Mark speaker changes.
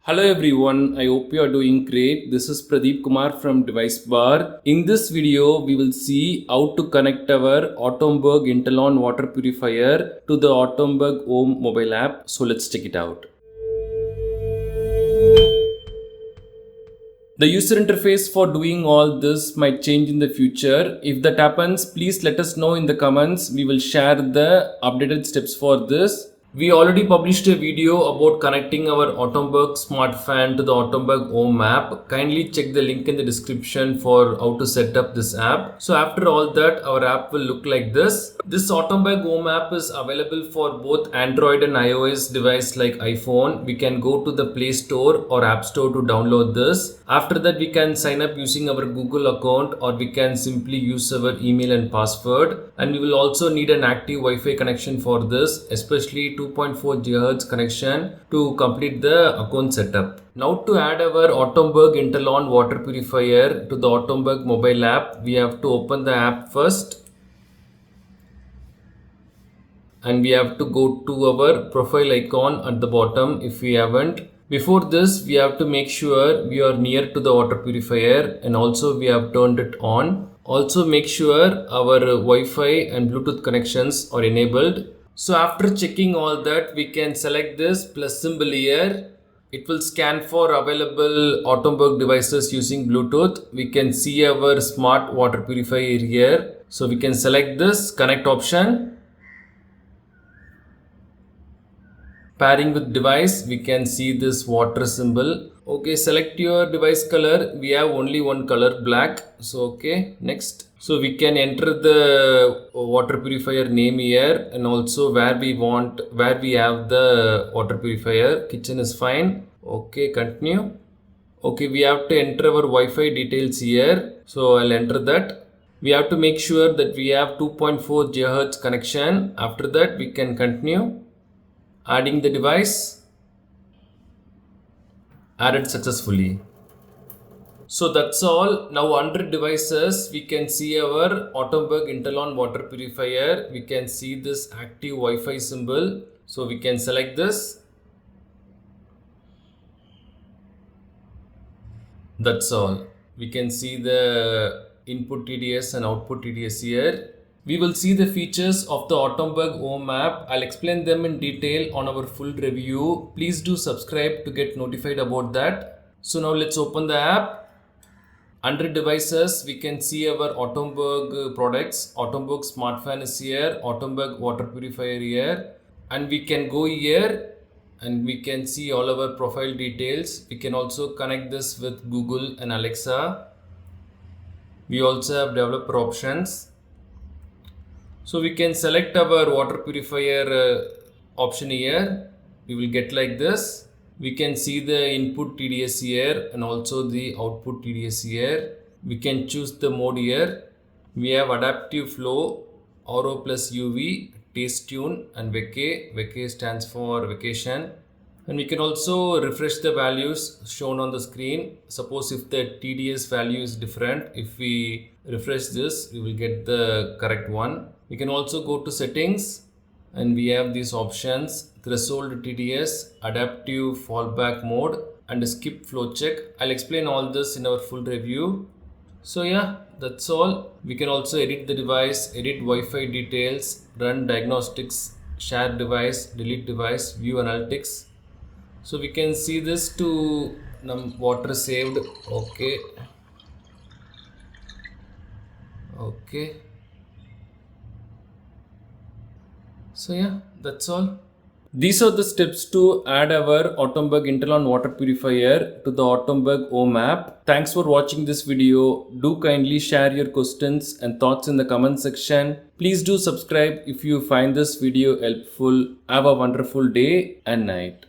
Speaker 1: Hello everyone, I hope you are doing great. This is Pradeep Kumar from DeviceBAR. In this video, we will see how to connect our Atomberg Intellon water purifier to the Atomberg Home mobile app. So let's check it out. The user interface for doing all this might change in the future. If that happens, please let us know in the comments. We will share the updated steps for this. We already published a video about connecting our Atomberg smart fan to the Atomberg Home app. Kindly check the link in the description for how to set up this app. So after all that, our app will look like this. This Atomberg Home app is available for both Android and iOS device like iPhone. We can go to the Play Store or App Store to download this. After that, we can sign up using our Google account, or we can simply use our email and password. And we will also need an active Wi-Fi connection for this, especially 2.4 GHz connection to complete the account setup. Now to add our Atomberg Intellon water purifier to the Atomberg mobile app, we have to open the app first. And we have to go to our profile icon at the bottom if we haven't. Before this, we have to make sure we are near to the water purifier, and also we have turned it on. Also make sure our Wi-Fi and Bluetooth connections are enabled. So after checking all that, we can select this plus symbol here. It will scan for available Atomberg devices using Bluetooth. We can see our smart water purifier here. So we can select this connect option. Pairing with device, we can see this water symbol. Okay, select your device color. We have only one color, black. So okay, next. So we can enter the water purifier name here, and also where we have the water purifier. Kitchen is fine. Okay, continue. Okay, we have to enter our Wi-Fi details here. So I'll enter that. We have to make sure that we have 2.4 GHz connection. After that, we can continue. Adding the device. Added successfully. So that's all. Now under devices, we can see our Atomberg Intellon water purifier. We can see this active Wi-Fi symbol. So we can select this. That's all. We can see the input TDS and output TDS here. We will see the features of the Atomberg Home app. I'll explain them in detail on our full review. Please do subscribe to get notified about that. So now let's open the app. Under devices, we can see our Atomberg products. Atomberg smart fan is here. Atomberg water purifier here. And we can go here and we can see all our profile details. We can also connect this with Google and Alexa. We also have developer options. So we can select our water purifier option here. We will get like this. We can see the input TDS here and also the output TDS here. We can choose the mode here. We have adaptive flow, RO plus UV, taste tune and vacay. Vacay stands for vacation. And we can also refresh the values shown on the screen. Suppose if the TDS value is different, if we refresh this, we will get the correct one. We can also go to settings and we have these options: threshold TDS, adaptive fallback mode and skip flow check. I'll explain all this in our full review. So yeah, that's all. We can also edit the device, edit Wi-Fi details, run diagnostics, share device, delete device, view analytics. So we can see this to water saved. Okay. Okay. So yeah, that's all. These are the steps to add our Atomberg Intellon water purifier to the Atomberg Home app. Thanks for watching this video. Do kindly share your questions and thoughts in the comment section. Please do subscribe if you find this video helpful. Have a wonderful day and night.